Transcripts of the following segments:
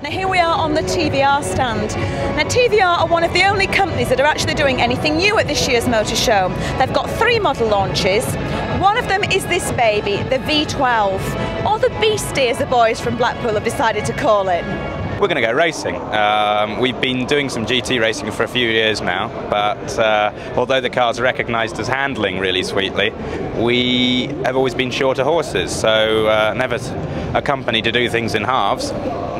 Now here we are on the TVR stand. Now TVR are one of the only companies that are actually doing anything new at this year's motor show. They've got 3 model launches. One of them is this baby, the V12, or the Beastie as the boys from Blackpool have decided to call it. We're going to go racing. We've been doing some GT racing for a few years now, but although the car's recognised as handling really sweetly, we have always been short of horses, so never a company to do things in halves.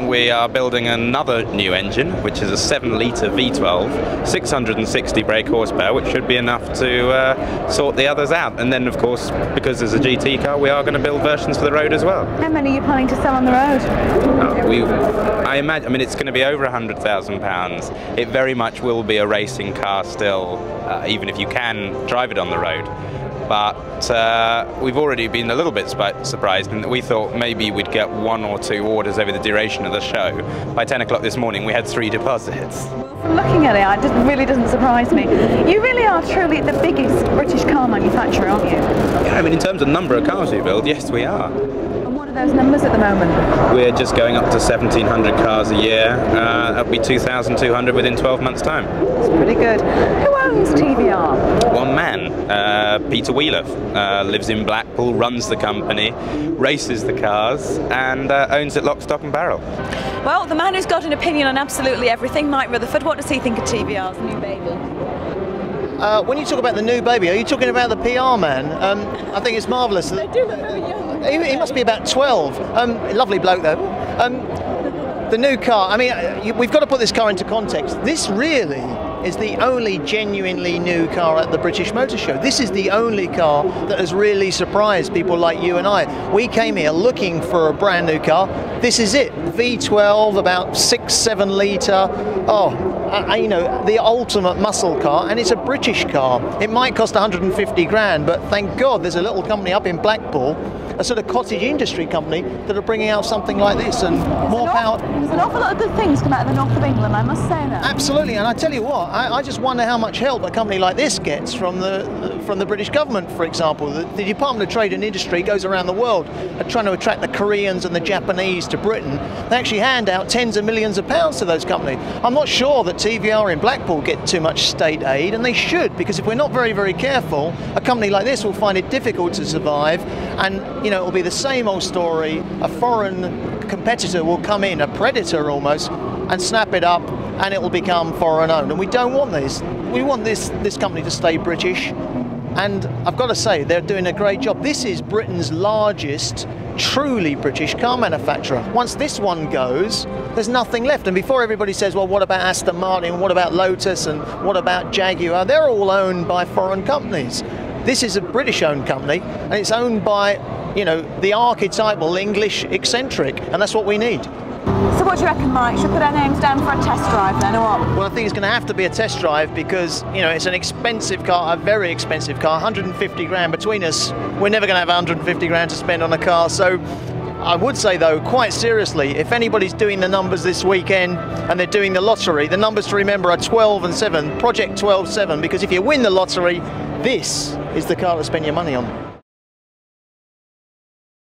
We are building another new engine, which is a 7-litre V12, 660 brake horsepower, which should be enough to sort the others out. And then, of course, because there's a GT car, we are going to build versions for the road as well. How many are you planning to sell on the road? I mean, it's going to be over £100,000. It very much will be a racing car still, even if you can drive it on the road. But we've already been a little bit surprised in that we thought maybe we'd get 1 or 2 orders over the duration of the show. By 10 o'clock this morning, we had 3 deposits. Well, from looking at it, it really doesn't surprise me. You really are truly the biggest British car manufacturer, aren't you? Yeah, I mean, in terms of number of cars we build, yes, we are. Those numbers at the moment? We're just going up to 1,700 cars a year. That'll be 2,200 within 12 months' time. That's pretty good. Who owns TVR? One man, Peter Wheeler, lives in Blackpool, runs the company, races the cars, and owns it lock, stock and barrel. Well, the man who's got an opinion on absolutely everything, Mike Rutherford, what does he think of TVR's new baby? When you talk about the new baby, are you talking about the PR man? I think it's marvellous. They do look very young. He must be about 12. Lovely bloke though. The new car, I mean, we've got to put this car into context. This really is the only genuinely new car at the British Motor Show. This is the only car that has really surprised people like you and I. We came here looking for a brand new car. This is it. V12, about 6-7 litre. You know, the ultimate muscle car, and it's a British car. It might cost 150 grand, but thank God there's a little company up in Blackpool, a sort of cottage industry company, that are bringing out something like this, and more power. There's an awful lot of good things come out of the north of England, I must say that. Absolutely, and I tell you what, I just wonder how much help a company like this gets from the British government, for example. The Department of Trade and Industry goes around the world trying to attract the Koreans and the Japanese to Britain. They actually hand out tens of millions of pounds to those companies. I'm not sure that TVR in Blackpool get too much state aid, and they should, because if we're not very, very careful, a company like this will find it difficult to survive, and you know, it'll be the same old story. A foreign competitor will come in, a predator almost, and snap it up, and it will become foreign owned. And we don't want this. We want this company to stay British, and I've got to say, they're doing a great job. This is Britain's largest truly British car manufacturer. Once this one goes, there's nothing left. And before everybody says, well, what about Aston Martin, what about Lotus, and what about Jaguar? They're all owned by foreign companies. This is a British-owned company, and it's owned by, you know, the archetypal English eccentric, and that's what we need. So what do you reckon, Mike? Should we put our names down for a test drive then, or what? Well, I think it's going to have to be a test drive, because, you know, it's an expensive car, a very expensive car, 150 grand between us. We're never going to have 150 grand to spend on a car. So I would say, though, quite seriously, if anybody's doing the numbers this weekend and they're doing the lottery, the numbers to remember are 12 and 7, Project 12-7, because if you win the lottery, this is the car to spend your money on.